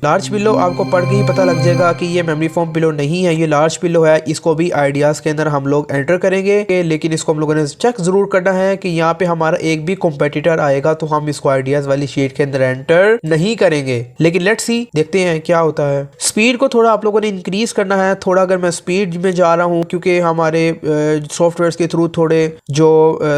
Large pillow आपको पढ़ के ही पता लग जाएगा कि ये मेमोरी फोम पिलो नहीं है, ये लार्ज पिलो है। इसको भी आइडियाज के अंदर हम लोग एंटर करेंगे, लेकिन इसको हम लोगों ने चेक जरूर करना है कि यहाँ पे हमारा एक भी कॉम्पिटिटर आएगा तो हम इसको आइडियाज वाली शीट के अंदर एंटर नहीं करेंगे। लेकिन लेट्स सी, देखते हैं क्या होता है। स्पीड को थोड़ा आप लोगों ने इंक्रीज करना है। थोड़ा अगर मैं स्पीड में जा रहा हूँ, क्योंकि हमारे सॉफ्टवेयर के थ्रू थोड़े जो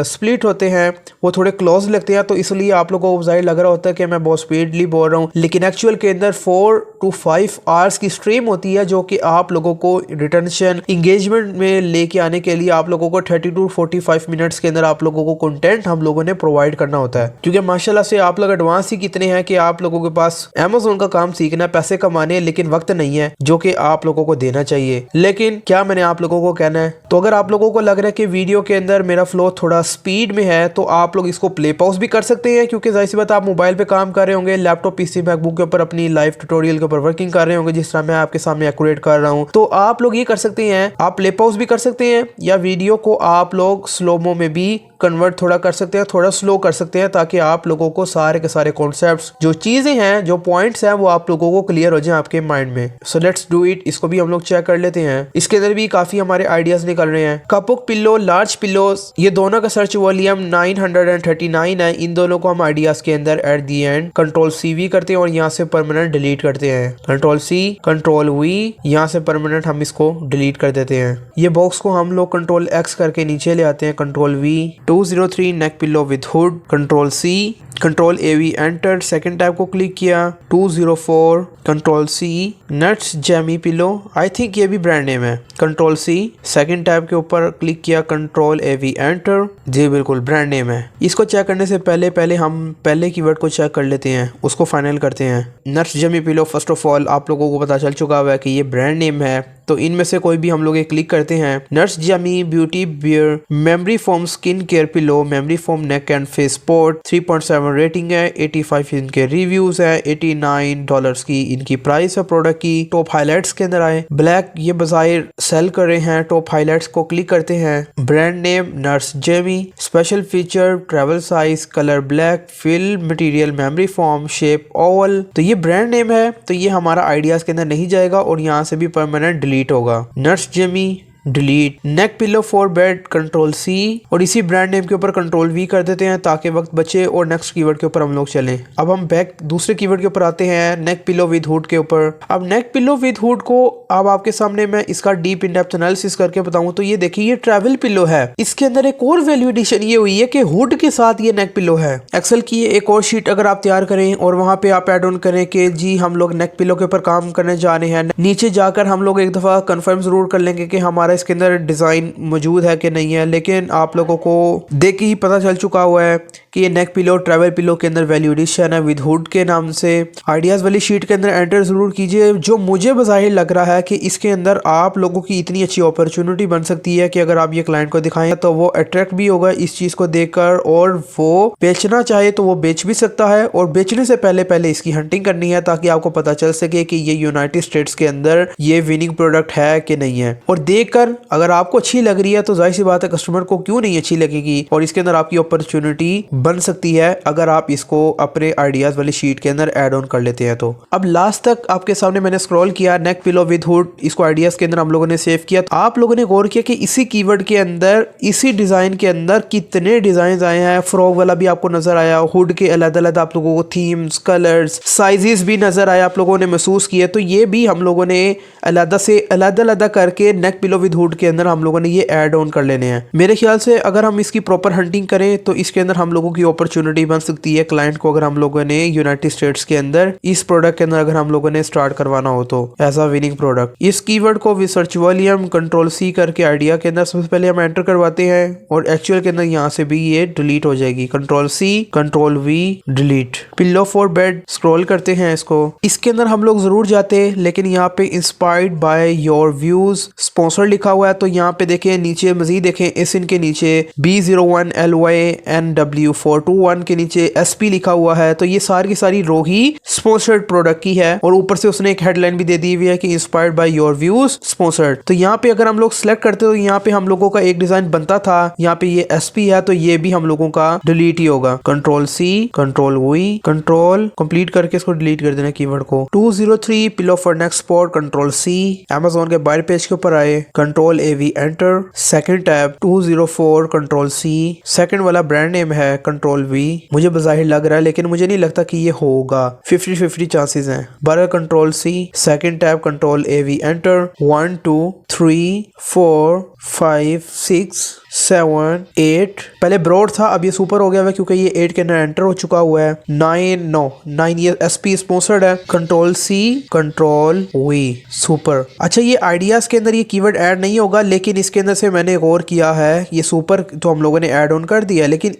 स्प्लिट होते हैं वो थोड़े क्लोज लगते हैं, तो इसलिए आप लोगों को जाहिर लग रहा होता है कि मैं बहुत स्पीडली बोल रहा हूँ, लेकिन एक्चुअल के अंदर 4 to 5 आवर्स की स्ट्रीम होती है, जो कि आप लोगों को रिटेंशन इंगेजमेंट में लेके आने के लिए आप लोगों को 30 to 45 मिनट्स के अंदर आप लोगों को कंटेंट हम लोगों ने प्रोवाइड करना होता है। क्योंकि माशाल्लाह से आप लोग एडवांस ही कितने हैं कि आप लोगों के पास अमेज़न का काम सीखना है, पैसे कमाने, लेकिन वक्त नहीं है जो कि आप लोगों को देना चाहिए। लेकिन क्या मैंने आप लोगों को कहना है, तो अगर आप लोगों को लग रहा है कि वीडियो के अंदर मेरा फ्लो थोड़ा स्पीड में है, तो आप लोग इसको प्ले पॉज भी कर सकते हैं, क्योंकि जाहिर सी बात आप मोबाइल पे काम कर रहे होंगे, लैपटॉप पीसी मैकबुक के ऊपर अपनी लाइव ट्यूटोरियल के ऊपर वर्किंग कर रहे होंगे, जिस तरह मैं आपके सामने एक्यूरेट कर रहा हूं। तो आप लोग ये कर सकते हैं, आप प्ले पॉज भी कर सकते हैं, या वीडियो को आप लोग स्लोमो में भी कन्वर्ट थोड़ा कर सकते हैं, थोड़ा स्लो कर सकते हैं, ताकि आप लोगों को सारे के सारे कॉन्सेप्ट्स, जो चीजें हैं, जो पॉइंट्स हैं, वो आप लोगों को क्लियर हो जाए आपके माइंड में। So let's do it. इसको भी हम लोग चेक कर लेते हैं। इसके अंदर भी काफी हमारे आइडियाज निकल रहे हैं। कपुक पिल्लो, लार्ज पिल्लोज, ये दोनों का सर्च वॉल्यूम 939 है। इन दोनों को हम आइडियाज के अंदर at the end control C V करते हैं और यहाँ से परमानेंट डिलीट करते हैं। कंट्रोल सी, कंट्रोल वी, यहाँ से परमानेंट हम इसको डिलीट कर देते हैं। ये बॉक्स को हम लोग कंट्रोल एक्स करके नीचे ले आते हैं। Control V, 203 neck pillow with hood, control C, control A V enter, second tab को क्लिक किया, 204, control C, nuts Jamie pillow, I think ये भी ब्रांड नेम है। कंट्रोल सी, सेकेंड टैब के ऊपर क्लिक किया, कंट्रोल ए वी एंटर, जी बिल्कुल ब्रांड नेम है। इसको चेक करने से पहले हम पहले कीवर्ड को चेक कर लेते हैं, उसको फाइनल करते हैं। Nuts Jamie pillow, first of all आप लोगों को पता चल चुका हुआ है कि ये ब्रांड नेम है, तो इनमें से कोई भी हम लोग क्लिक करते हैं। Nuts Jamie beauty bear memory foam skin care pillow, memory foam neck and face support, 3.7 rating है, 85 इनके रिव्यूज है, $89 की इनकी प्राइस है प्रोडक्ट की। टॉप हाइलाइट्स के अंदर आए, ब्लैक ये बाज़ाहिर सेल कर रहे हैं। टॉप हाइलाइट्स को क्लिक करते हैं। Brand name nuts Jamie, special feature travel size, colour black, fill material memory foam, shape oval, तो ये ब्रांड नेम है, तो ये हमारा आइडियाज के अंदर नहीं जाएगा और यहाँ से भी परमानेंट डिलीट होगा। Nuts Jamie delete. Neck pillow for bed, control C, और इसी ब्रांड नेम के ऊपर कंट्रोल वी कर देते हैं ताकि वक्त बचे और नेक्स्ट कीवर्ड के ऊपर हम लोग चलें। अब हम बैक दूसरे कीवर्ड के ऊपर आते हैं, नेक पिलो विद हुड के ऊपर। अब नेक पिलो विद हुड को अब आपके सामने मैं इसका डीप इन डेप्थ एनालिसिस करके बताऊं तो ये देखिए, ये ट्रैवल पिलो है। इसके अंदर एक और वैल्यू एडिशन ये हुई है कि हुड के साथ ये नेक पिलो है। एक्सेल की एक और शीट अगर आप तैयार करें और वहां पे आप एड ऑन करें कि जी हम लोग नेक पिलो के ऊपर काम करने जा रहे हैं, नीचे जाकर हम लोग एक दफा कंफर्म जरूर कर लेंगे कि हमारा इसके अंदर डिजाइन मौजूद है कि नहीं है। लेकिन आप लोगों को देख के ही पता चल चुका हुआ है कि ये नेक पिलो ट्रैवल पिलो के अंदर वैल्यू एडिशन है विद हुड के नाम से। आइडियाज वाली शीट के अंदर एंटर जरूर कीजिए। जो मुझे बज़ाहिर लग रहा है कि इसके अंदर आप लोगों की इतनी अच्छी अपॉर्चुनिटी बन सकती है कि अगर आप ये क्लाइंट को दिखाएं तो वो अट्रैक्ट भी होगा इस चीज को देखकर, और वो बेचना चाहे तो वो बेच भी सकता है। और बेचने से पहले इसकी हंटिंग करनी है ताकि आपको पता चल सके कि ये यूनाइटेड स्टेट्स के अंदर ये विनिंग प्रोडक्ट है कि नहीं है। और देखकर अगर आपको अच्छी लग रही है तो जाहिर सी बात है कस्टमर को क्यों नहीं अच्छी लगेगी, और इसके अंदर आपकी अपॉर्चुनिटी बन सकती है अगर आप इसको अपने आइडियाज वाली शीट के अंदर ऐड ऑन कर लेते हैं। तो अब लास्ट तक आपके सामने मैंने स्क्रॉल किया, नेक पिलो विद हुड, इसको आइडियाज के अंदर हम लोगों ने सेव किया। तो आप लोगों ने गौर किया कि इसी कीवर्ड के अंदर, इसी डिजाइन के अंदर कितने डिजाइन आए हैं। फ्रॉग वाला भी आपको नजर आया, हुड के अलग अलग आप लोगों को थीम्स, कलर्स, साइजेस भी नजर आया, आप लोगों ने महसूस किया। तो ये भी हम लोगों ने अलग से अलग करके नेक पिलो विद हुड के अंदर हम लोगों ने ये ऐड ऑन कर लेने हैं। मेरे ख्याल से अगर हम इसकी प्रॉपर हंटिंग करें तो इसके अंदर हम लोगों की अपॉर्चुनिटी बन सकती है क्लाइंट को, अगर हम लोगों ने यूनाइटेड स्टेट्स के अंदर इस प्रोडक्ट के अंदर अगर हम लोगों ने स्टार्ट करवाना हो तो एज अ विनिंग प्रोडक्ट। इस कीवर्ड को सर्च वॉल्यूम कंट्रोल सी करके आइडिया के अंदर सबसे पहले हम एंटर करवाते हैं और एक्चुअल के अंदर यहाँ से भी ये डिलीट हो जाएगी। Control C, control V, delete. Pillow for bed scroll करते हैं इसको, इसके अंदर हम लोग जरूर जाते, लेकिन यहाँ पे inspired by your views sponsor लिखा हुआ है। तो यहाँ पे देखें नीचे मजीद देखें इस इनके नीचे B01LYNW421 के नीचे SP लिखा हुआ है। तो ये सारी की सारी रो ही स्पॉन्सर्ड प्रोडक्ट की है और ऊपर से उसने एक हेडलाइन भी दे दी हुई है कि inspired by your views sponsored. तो यहाँ पे अगर हम लोग सिलेक्ट करते तो यहाँ पे हम लोगों का एक डिजाइन बनता था। यहाँ पे ये SP है तो ये भी हम लोगों का डिलीट ही होगा। Ctrl+C Ctrl+V कंट्रोल कंप्लीट करके इसको डिलीट कर देना कीवर्ड को। 203 pillow for next spot Ctrl+C। Amazon के बाहर पेज के ऊपर आए Ctrl+AV enter. Second tab 204 Ctrl+C। Second वाला ब्रांड नेम है Ctrl+V। मुझे बज़ाहिर लग रहा है लेकिन मुझे नहीं लगता कि ये होगा। 50-50 चांसेस हैं। 12 Ctrl+C। Second tab Ctrl+AV enter. 1 2 3 4 5 6 7 8 पहले ब्रॉड था अब ये सुपर हो गया है क्योंकि ये 8 के अंदर एंटर हो चुका हुआ है। 9 ये SP स्पॉन्सर्ड है। Ctrl+C Ctrl+V super. अच्छा ये आइडियाज के अंदर ये कीवर्ड ऐड नहीं होगा लेकिन इसके अंदर से मैंने एक और किया है। ये सुपर तो हम लोगों ने ऐड ऑन कर दिया है लेकिन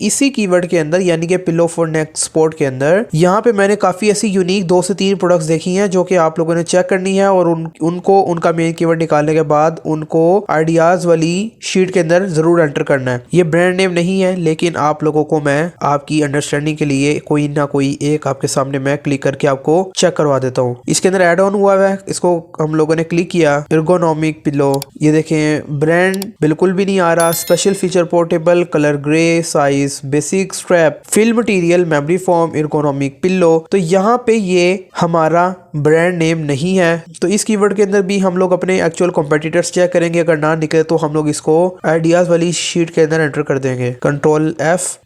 इसी कीवर्ड के अंदर यानी कि पिलो फॉर नेक स्पॉट के अंदर यहाँ पे मैंने काफी ऐसी यूनिक 2 से 3 प्रोडक्ट्स देखी हैं जो कि आप लोगों ने चेक करनी है और उनको उनका मेन कीवर्ड निकालने के बाद उनको आइडियाज वाली शीट के अंदर जरूर एंटर करना है। ये ब्रांड नेम नहीं है लेकिन आप लोगों को मैं आपकी अंडरस्टैंडिंग के लिए कोई ना कोई एक आपके सामने मैं क्लिक करके आपको चेक करवा देता हूँ। इसके अंदर ऐड ऑन हुआ है, इसको हम लोगों ने क्लिक किया। एर्गोनॉमिक पिलो, ये देखें ब्रांड बिल्कुल भी नहीं आ रहा। Special feature portable, colour grey, size basic, strap, fill material, memory foam, ergonomic pillow. तो यहाँ पे ये हमारा ब्रांड नेम नहीं है। तो इस कीवर्ड के अंदर भी हम लोग अपने एक्चुअल कॉम्पिटिटर्स चेक करेंगे। अगर ना निकले तो हम लोग इसको आइडियाज वाली शीट के अंदर एंटर कर देंगे। Ctrl+F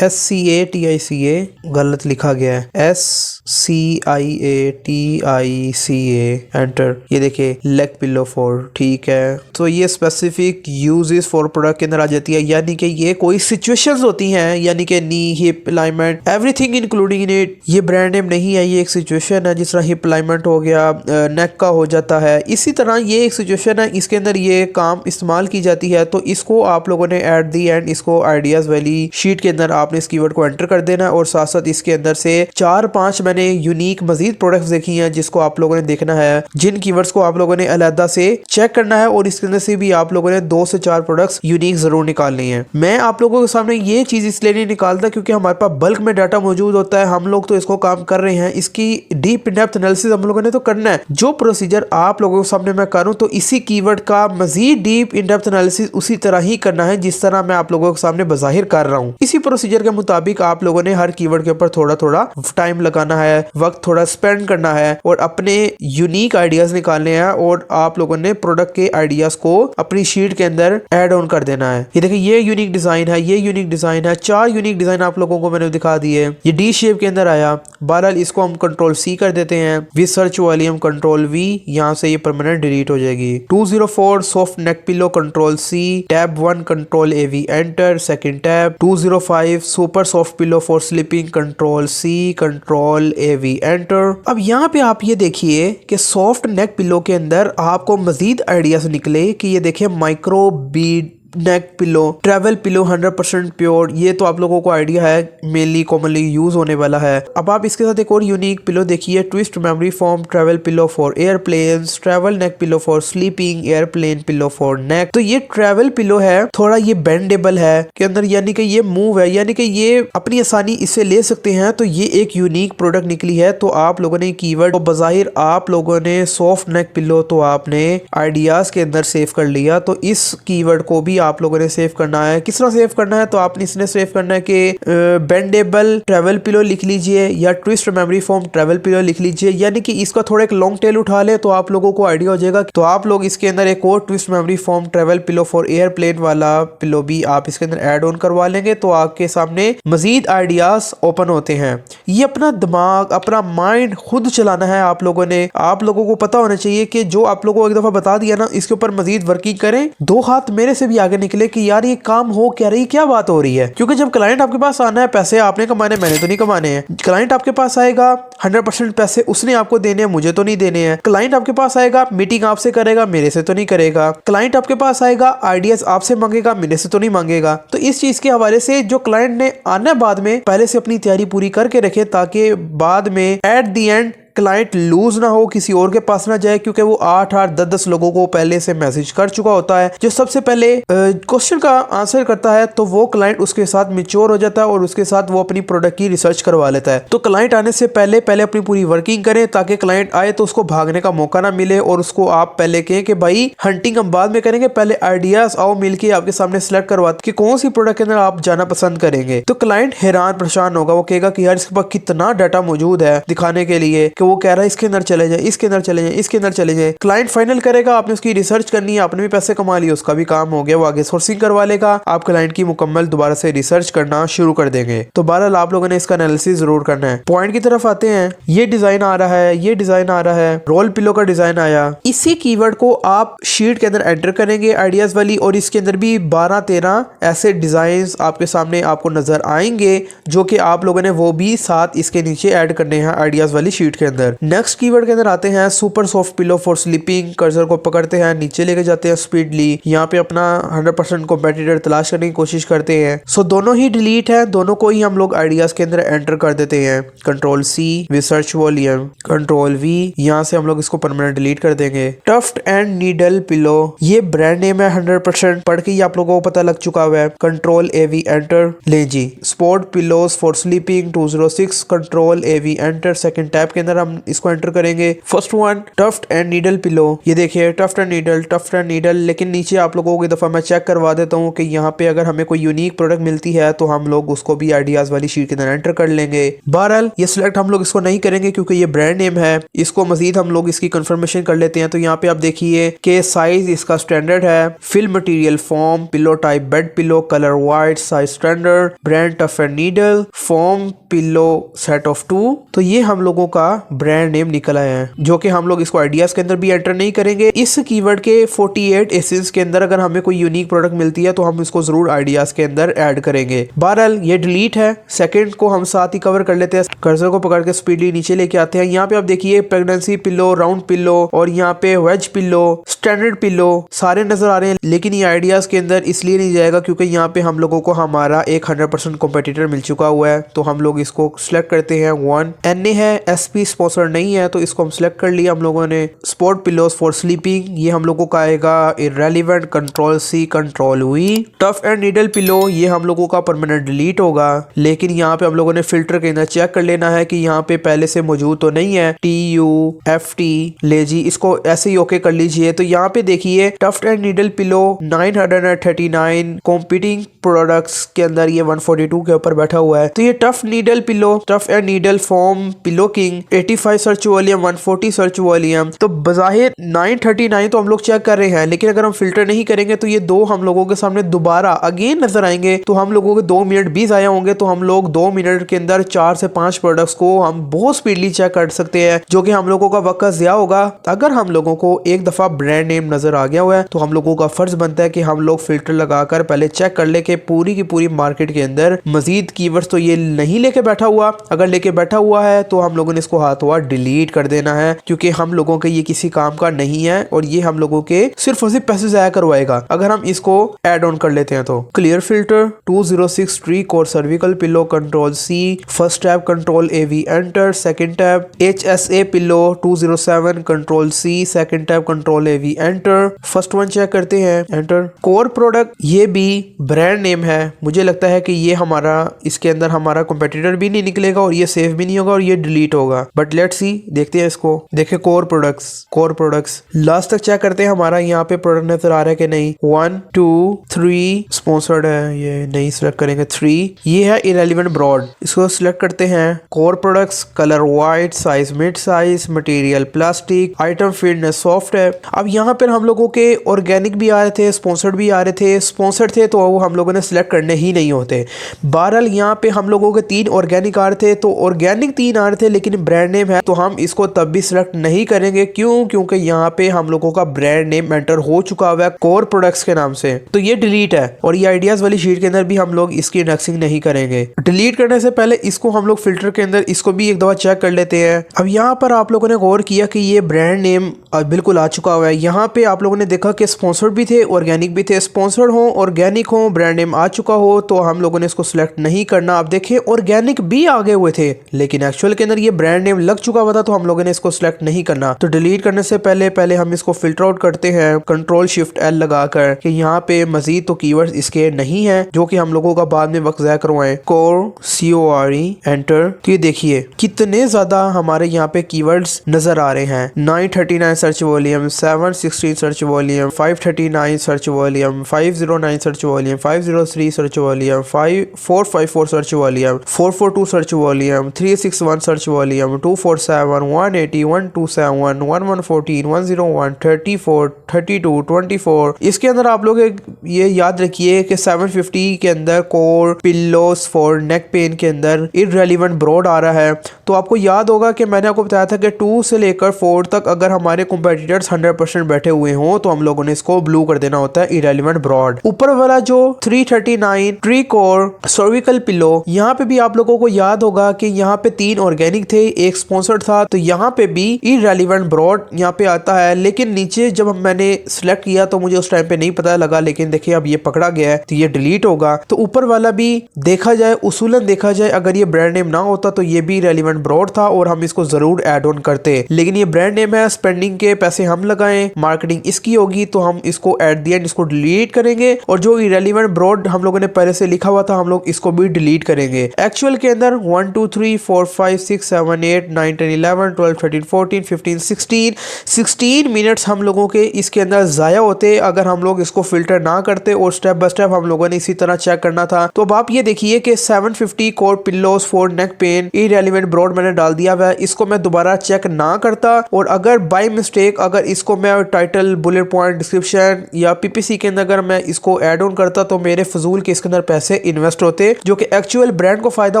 STACA गलत लिखा गया है। SCIATICA enter. ये देखिए लेग पिलो फॉर, ठीक है। तो ये स्पेसिफिक यूजेस फॉर प्रोडक्ट के अंदर आ जाती है यानी कि ये कोई सिचुएशंस होती हैं यानी कि knee, hip, alignment, everything including in it. ये ब्रांड नेम नहीं है, ये एक सिचुएशन है। जिस तरह हिप अलाइनमेंट हो गया, नेक का हो जाता है, इसी तरह ये एक सिचुएशन है। इसके अंदर ये काम इस्तेमाल की जाती है। तो इसको आप लोगों ने एट दी एंड इसको आइडियाज वाली शीट के अंदर आपने इस कीवर्ड को एंटर कर देना और साथ साथ इसके अंदर से 4-5 मैंने यूनिक मजीद प्रोडक्ट्स देखी हैं जिसको आप लोगों ने देखना है, जिन कीवर्ड्स को आप लोगों ने अलहदा से चेक करना है और इसके अंदर से भी आप लोगों ने 2 से 4 प्रोडक्ट्स यूनिक जरूर निकालनी है। मैं आप लोगों के सामने ये चीज इसलिए नहीं निकालता क्योंकि हमारे पास बल्क में डाटा मौजूद होता है। हम लोग तो इसको काम कर रहे हैं, इसकी डीप इन डेप्थ एनालिसिस हम लोगों ने तो करना है। जो प्रोसीजर आप लोगों के सामने मैं करूं तो इसी कीवर्ड का मजीद डीप इन डेप्थ एनालिसिस उसी तरह ही करना है जिस तरह मैं आप लोगों के सामने बज़ाहिर कर रहा हूं। इसी प्रोसीजर के मुताबिक आप लोगों ने हर कीवर्ड के ऊपर थोड़ा थोड़ा टाइम लगाना है, वक्त थोड़ा स्पेंड करना है और अपने यूनिक आइडियाज निकालने हैं और आप लोगों ने प्रोडक्ट के आइडियाज को अपनी शीट के अंदर ऐड ऑन कर देना है। ये देखिए ये यूनिक डिजाइन है, ये यूनिक डिजाइन है। 4 यूनिक डिजाइन आप लोगों को मैंने दिखा दिए। ये डी शेप के अंदर आया। बहरहाल इसको हम Ctrl+C कर देते हैं। विद सर्च वॉल्यूम Ctrl+V, यहाँ से ये परमानेंट डिलीट हो जाएगी। 204 soft neck pillow Ctrl+C, tab 1 Ctrl+AV enter. Second tab 205 super soft pillow for sleeping Ctrl+C Ctrl+AV enter. अब यहाँ पे आप ये देखिए कि सॉफ्ट नेक पिलो के अंदर आपको मजीद आइडियाज निकले कि ये देखिए micro Beed neck pillow, travel pillow 100% pure. ये तो आप लोगों को आइडिया है मेनली कॉमनली यूज होने वाला है। अब आप इसके साथ एक और यूनिक पिलो देखिए, twist memory foam travel pillow for airplanes, travel neck pillow for sleeping, airplane pillow for neck. तो ये ट्रैवल पिलो है, थोड़ा ये बेंडेबल है के अंदर यानी कि ये मूव है यानी कि ये अपनी आसानी इसे ले सकते हैं। तो ये एक यूनिक प्रोडक्ट निकली है। तो आप लोगों ने कीवर्ड तो बज़ाहिर आप लोगों ने सॉफ्ट नेक पिलो तो आपने आइडियाज के अंदर सेव कर लिया। तो इस कीवर्ड को भी आप लोगों ने सेव करना है। किस तरह सेव करना है? तो आपने इसने सेव करना है कि बेंडेबल ट्रैवल पिलो लिख लीजिए या twist memory foam travel pillow लिख लीजिए, यानी कि इसका थोड़ा एक लॉन्ग टेल उठा ले तो आप लोगों को आइडिया हो जाएगा। तो आप लोग इसके अंदर एक और twist memory foam travel pillow for airplane वाला पिलो भी आप इसके अंदर ऐड ऑन करवा लेंगे तो आपके सामने मजीद आइडियाज ओपन होते हैं। ये अपना दिमाग, अपना माइंड खुद चलाना है आप लोगों ने। आप लोगों को पता होना चाहिए कि जो आप लोगों को एक दफा बता दिया ना, इसके ऊपर मजीद वर्किंग करें। 2 हाथ मेरे से भी आगे निकले कि यार ये काम हो क्या रही, क्या बात हो रही है। क्योंकि जब क्लाइंट आपके पास आना है, पैसे आपने कमाने, मैंने तो नहीं कमाने हैं। क्लाइंट आपके पास आएगा, 100% पैसे उसने आपको देने हैं, मुझे तो नहीं देने हैं। क्लाइंट आपके पास आएगा, मीटिंग आपसे करेगा, मेरे से तो नहीं करेगा। क्लाइंट आपके पास आएगा, आइडियाज आपसे मांगेगा, मेरे से तो नहीं मांगेगा। तो इस चीज के हवाले से जो क्लाइंट ने आना बाद में, पहले से अपनी तैयारी पूरी करके रखे ताकि बाद में at the end client lose ना हो, किसी और के पास ना जाए, क्योंकि वो 8-8 10-10 लोगों को पहले से मैसेज कर चुका होता है। जो सबसे पहले क्वेश्चन का आंसर करता है तो वो क्लाइंट उसके साथ मिच्योर हो जाता है और उसके साथ वो अपनी प्रोडक्ट की रिसर्च करवा लेता है। तो क्लाइंट आने से पहले अपनी पूरी वर्किंग करें ताकि क्लाइंट आए तो उसको भागने का मौका ना मिले और उसको आप पहले कहें कि भाई हंटिंग हम बाद में करेंगे, पहले आइडियाज आओ मिलके आपके सामने सिलेक्ट करवाते कि कौन सी प्रोडक्ट के अंदर आप जाना पसंद करेंगे। तो क्लाइंट हैरान परेशान होगा, वो कहेगा कि यार इसके पास कितना डाटा मौजूद है दिखाने के लिए कि वो कह रहा है इसके अंदर चले जाए, इसके अंदर चले जाए, इसके अंदर चले जाए। क्लाइंट फाइनल करेगा, आपने उसकी रिसर्च करनी है, आपने भी पैसे कमा लिए, उसका भी काम हो गया, वो आगे सोर्सिंग करवा लेगा, आप क्लाइंट की मुकम्मल दोबारा से रिसर्च करना शुरू कर देंगे। तो बहरहाल आप लोगों ने इसका एनालिसिस जरूर करना है। पॉइंट की तरफ आते हैं, ये डिजाइन आ रहा है, ये डिजाइन आ रहा है, रोल पिलो का डिजाइन आया। इसी कीवर्ड को आप शीट के अंदर एंटर करेंगे आइडियाज वाली, और इसके अंदर भी 12-13 ऐसे डिजाइन आपके सामने आपको नजर आएंगे जो कि आप लोगों ने वो भी साथ इसके नीचे ऐड करने हैं आइडियाज वाली शीट के अंदर। नेक्स्ट कीवर्ड के अंदर आते हैं, super soft pillow for sleeping. Cursor को पकड़ते हैं, नीचे लेके जाते हैं स्पीडली, यहाँ पे अपना 100% कॉम्पिटिटर तलाश करने की कोशिश करते हैं। सो दोनों ही डिलीट है, दोनों को ही हम लोग आइडियाज के अंदर एंटर कर देते हैं। Control C with search volume, control V, यहाँ से हम लोग इसको परमानेंट डिलीट कर देंगे। टफ्ट एंड नीडल पिलो, ये ब्रांड नेम है, 100% पढ़ के ही आप लोगों को पता लग चुका हुआ है। कंट्रोल ए वी एंटर, ले जी। Sport pillows for sleeping 206, control A V enter. Second tab के अंदर हम इसको एंटर करेंगे। First one tuft and needle pillow, ये देखिए tuft and needle, tuft and needle. लेकिन नीचे आप लोगों को एक दफा मैं चेक करवा देता हूँ कि यहाँ पे अगर हमें कोई यूनिक प्रोडक्ट मिलती है तो हम लोग उसको भी आइडियाज वाली शीट के अंदर एंटर कर लेंगे। बहरहाल ये सिलेक्ट हम लोग इसको नहीं करेंगे क्योंकि ये ब्रांड नेम है। इसको मजीद हम लोग इसकी कंफर्मेशन कर लेते हैं। तो यहाँ पे आप देखिए कि साइज इसका स्टैंडर्ड है, fill material form, pillow type bed pillow, colour white, size standard, brand tuft and needle, form pillow set of 2। तो ये हम लोगों का ब्रांड नेम निकल आया है, जो कि हम लोग इसको आइडियाज के अंदर भी एंटर नहीं करेंगे। इस कीवर्ड के 48 एसेस के अंदर अगर हमें कोई यूनिक प्रोडक्ट मिलती है तो हम इसको जरूर आइडियाज के अंदर ऐड करेंगे। बहरहाल ये डिलीट है। सेकंड को हम साथ ही कवर कर लेते हैं। कर्सर को पकड़ के स्पीडली नीचे लेके आते हैं। यहाँ पे आप देखिए प्रेगनेंसी पिलो, राउंड पिलो और यहाँ पे वेज पिलो, स्टैंडर्ड पिलो सारे नजर आ रहे हैं। लेकिन ये आइडियाज के अंदर इसलिए नहीं जाएगा क्योंकि यहाँ पे हम लोगों को हमारा एक 100% कॉम्पिटिटर मिल चुका हुआ है। तो हम लोग इसको सिलेक्ट करते हैं। 1 NA है, SP स्पॉन्सर नहीं है, तो इसको हम सिलेक्ट कर लिया हम लोगों ने। स्पोर्ट पिलोज फॉर स्लीपिंग, ये हम लोगों का आएगा irrelevant, control C, control V। Tough and needle pillow, ये हम लोगों का परमानेंट डिलीट होगा। लेकिन यहाँ पे हम लोगों ने फिल्टर के अंदर चेक कर लेना है कि यहाँ पे पहले से मौजूद तो नहीं है। TUFT, ले जी, इसको ऐसे ही ओके कर लीजिए। तो यहाँ पे देखिए tough and needle pillow 939 competing products के अंदर ये 142 के ऊपर बैठा हुआ है। तो ये tough needle pillow, tough and needle form pillow king, 85 search volume, 140 search volume. तो बजाहिर 939 तो हम लोग चेक कर रहे हैं, लेकिन अगर हम फिल्टर नहीं करेंगे तो ये दो हम लोगों के सामने दोबारा अगेन नजर आएंगे। तो हम लोगों के 2 मिनट भी जाया होंगे। तो हम लोग 2 मिनट के अंदर 4 से 5 प्रोडक्ट्स को हम बहुत स्पीडली चेक कर सकते हैं, जो कि हम लोगों का वक्त ज़्यादा होगा। अगर हम लोगों को एक दफा ब्रांड नेम नजर आ गया हुआ है तो हम लोगों का फर्ज बनता है कि हम लोग फिल्टर लगाकर पहले चेक कर ले कि पूरी की पूरी मार्केट के अंदर मजीद कीवर्ड्स तो ये नहीं लेके बैठा हुआ। अगर लेके बैठा हुआ है तो हम लोगों ने इसको हाथों हाथ डिलीट कर देना है, क्योंकि हम लोगों के ये किसी काम का नहीं है और ये हम लोगों के सिर्फ और सिर्फ पैसे जाया करवाएगा। अगर हम इसको ऐड ऑन कर लेते हैं तो clear filter 206 tri core cervical pillow, control C, first tab control AV enter, second tab HSA pillow 207, control C, second tab control AV enter. First one check करते हैं, एंटर। कोर प्रोडक्ट, ये भी brand name है। मुझे लगता है कि ये हमारा इसके अंदर हमारा कंपेटिटर भी नहीं निकलेगा और ये सेफ भी नहीं होगा और ये डिलीट होगा। बट लेट्स सी, देखते हैं इसको। देखिए कोर प्रोडक्ट्स लास्ट तक चेक करते हैं हमारा यहाँ पे प्रोडक्ट नजर आ रहा है कि नहीं। 1 2 3 स्पॉन्सर्ड है, ये नहीं सिलेक्ट करेंगे। 3 ये है इरेलीवेंट ब्रॉड, इसको सिलेक्ट करते हैं। Core products, colour white, size mid size, material plastic, item fitness soft है। अब यहाँ पर हम लोगों के ऑर्गेनिक भी आ रहे थे, स्पॉन्सर्ड भी आ रहे थे। स्पॉन्सर्ड थे तो वो हम लोगों ने सिलेक्ट करने ही नहीं होते। बहरहाल यहाँ पे हम लोगों के 3 ऑर्गेनिक आ रहे थे, तो ऑर्गेनिक 3 आ रहे थे लेकिन ब्रांड नेम है तो हम इसको तब भी सिलेक्ट नहीं करेंगे। क्यों? क्योंकि यहाँ पे हम लोगों का ब्रांड नेम एंटर हो चुका हुआ है कोर प्रोडक्ट्स के नाम से, तो ये डिलीट है। और ये आइडियाज वाली शीट के अंदर भी हम लोग इसकी इंडेक्सिंग नहीं करेंगे। डिलीट करने से पहले इसको हम लोग फिल्टर के अंदर इसको भी एक दफा चेक कर लेते हैं। अब यहाँ पर आप लोगों ने गौर किया कि ये ब्रांड नेम बिल्कुल आ चुका हुआ है। यहाँ पे आप लोगों ने देखा कि स्पॉन्सर्ड भी थे, ऑर्गेनिक भी थे। स्पॉन्सर्ड हो, ऑर्गेनिक हो, ब्रांड नेम आ चुका हो तो हम लोगों ने इसको सिलेक्ट नहीं करना। आप देखिए ऑर्गेनिक भी आगे हुए थे लेकिन एक्चुअल के अंदर ये ब्रांड नेम नेम लग चुका हुआ था तो हम लोगों ने इसको सिलेक्ट नहीं करना। तो डिलीट करने से पहले हम इसको फिल्टर आउट करते हैं कंट्रोल शिफ्ट एल लगाकर कि यहाँ पे मजीद तो कीवर्ड्स इसके नहीं है जो कि हम लोगों का बाद में वक्त ज़ाया करवाएं। CORE enter. तो ये देखिए कितने ज्यादा हमारे यहाँ पे कीवर्ड्स नजर आ रहे हैं। 939 search volume, 716 search volume, 539 search volume, 509 search volume, 503 search volume, 454 search volume, 442 search volume, 361 search volume, 247, 180, 127, 1114, 101, 34, 32, 24। इसके अंदर आप लोग ये याद रखिए कि 750 के अंदर core pillows for neck pen के अंदर इररेलेवेंट ब्रॉड आ रहा है। तो आपको याद होगा कि मैंने आपको बताया था कि 2 से लेकर 4 तक अगर हमारे कंपेटिटर्स 100% बैठे हुए हों तो हम लोगों ने इसको ब्लू कर देना होता है इररेलेवेंट ब्रॉड। ऊपर वाला जो 339 ट्री कोर सर्विकल पिलो, यहाँ पे भी आप लोगों को याद होगा कि यहाँ पे 3 ऑर्गेनिक थे, एक स्पॉन्सर्ड था। तो यहाँ पे भी इररेलेवेंट ब्रॉड यहाँ पे आता है, लेकिन नीचे जब मैंने सिलेक्ट किया तो मुझे उस टाइम पे नहीं पता लगा, लेकिन देखिए अब ये पकड़ा गया है तो ये डिलीट होगा। तो ऊपर वाला भी देखा जाए, उसूलन देखा जाए, अगर ये ब्रांड नेम ना होता तो ये भी रेलिवेंट ब्रॉड था और हम इसको जरूर ऐड ऑन करते, लेकिन ये ब्रांड नेम है, स्पेंडिंग के पैसे हम लगाएं, मार्केटिंग इसकी होगी, तो हम इसको एट द एंड इसको डिलीट करेंगे। और जो इरेलीवेंट ब्रॉड हम लोगों ने पहले से लिखा हुआ था हम लोग इसको भी डिलीट करेंगे। एक्चुअल के अंदर 1 2 3 4 5 6 7 8 9 10 11 12 13 14 15 16 मिनट्स हम लोगों के इसके अंदर जाया होते अगर हम लोग इसको फिल्टर ना करते और स्टेप बाय स्टेप हम लोगों ने इसी तरह चेक करना था। तो अब आप ये देखिए कि 750 core pillows for neck pain irrelevant broad मैंने डाल दिया हुआ है। इसको मैं दोबारा चेक ना करता और अगर बाय मिस्टेक अगर इसको मैं टाइटल, बुलेट पॉइंट, डिस्क्रिप्शन या पीपीसी के अंदर अगर मैं इसको ऐड ऑन करता तो मेरे फजूल के इसके अंदर पैसे इन्वेस्ट होते, जो कि एक्चुअल ब्रांड को फायदा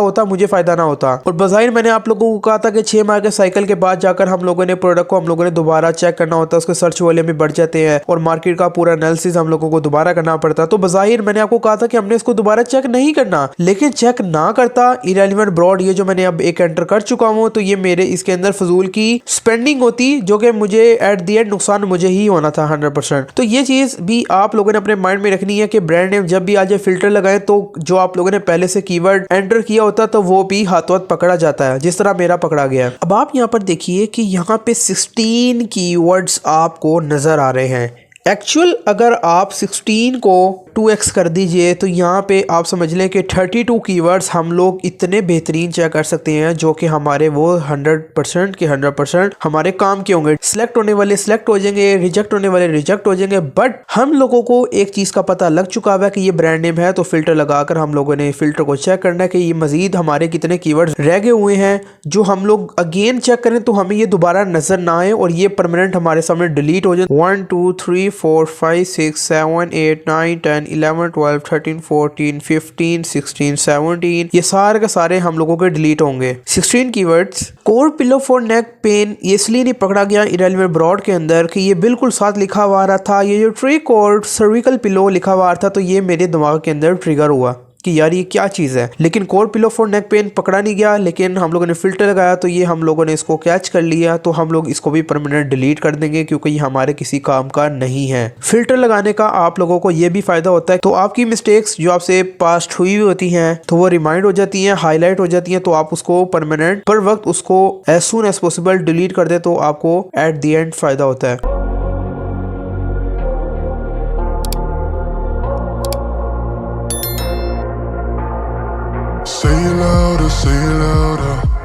होता, मुझे फायदा ना होता। और बजाय मैंने आप लोगों को कहा था कि 6 माह के साइकिल के बाद जाकर हम लोगों ने प्रोडक्ट को हम लोगों ने दोबारा चेक करना होता है, उसके सर्च वॉल्यूम भी बढ़ जाते हैं और मार्केट का पूरा एनालिसिस हम लोगों को दोबारा करना पड़ता। तो बजाहिर मैंने आपको कहा था कि हमने इसको दोबारा चेक नहीं करना, लेकिन चेक ना करता इररेलेवेंट ब्रॉड ये जो मैंने अब एक एंटर कर चुका हूं, तो ये मेरे इसके अंदर फजूल की स्पेंडिंग होती, जो कि मुझे एट द एंड नुकसान मुझे ही होना था 100%। तो ये चीज भी आप लोगों ने अपने माइंड में रखनी है कि ब्रांड नेम जब भी आज फिल्टर लगाए तो जो आप लोगों ने पहले से कीवर्ड एंटर किया होता तो वो भी हाथों हाथ पकड़ा जाता है, जिस तरह मेरा पकड़ा गया। अब आप यहाँ पर देखिए कि यहाँ पे 16 कीवर्ड्स आपको नजर आ रहे हैं। एक्चुअल अगर आप 16 को 2x कर दीजिए तो यहाँ पे आप समझ लें कि 32 कीवर्ड्स हम लोग इतने बेहतरीन चेक कर सकते हैं जो कि हमारे वो 100% के 100% हमारे काम के होंगे। सिलेक्ट होने वाले सिलेक्ट हो जाएंगे, रिजेक्ट होने वाले रिजेक्ट हो जाएंगे। बट हम लोगों को एक चीज़ का पता लग चुका है कि ये ब्रांड नेम है, तो फिल्टर लगाकर हम लोगों ने फिल्टर को चेक करना है कि ये मजीद हमारे कितने कीवर्ड्स रह गए हुए हैं जो हम लोग अगेन चेक करें तो हमें ये दोबारा नजर ना आए और ये परमानेंट हमारे सामने डिलीट हो जाए। 1 2 3 4 5 6 7 8 9 10 11 12 13 14 15 16 17 ये सारे के सारे हम लोगों के डिलीट होंगे। 16 keywords. Core pillow for neck pen ये इसलिए नहीं पकड़ा गया इररेलेवेंट ब्रॉड के अंदर कि ये बिल्कुल साथ लिखा हुआ रहा था। ये जो ट्री कोर सर्विकल पिलो लिखा हुआ था तो ये मेरे दिमाग के अंदर ट्रिगर हुआ कि यार ये क्या चीज़ है, लेकिन core pillow for neck pen पकड़ा नहीं गया। लेकिन हम लोगों ने फिल्टर लगाया तो ये हम लोगों ने इसको कैच कर लिया, तो हम लोग इसको भी परमानेंट डिलीट कर देंगे क्योंकि ये हमारे किसी काम का नहीं है। फिल्टर लगाने का आप लोगों को ये भी फायदा होता है, तो आपकी मिस्टेक्स जो आपसे पास्ट हुई होती हैं तो वो रिमाइंड हो जाती हैं, हाईलाइट हो जाती हैं, तो आप उसको परमानेंट पर वक्त उसको as soon as possible delete कर दे तो आपको एट द एंड फायदा होता है। Say it louder, say it louder.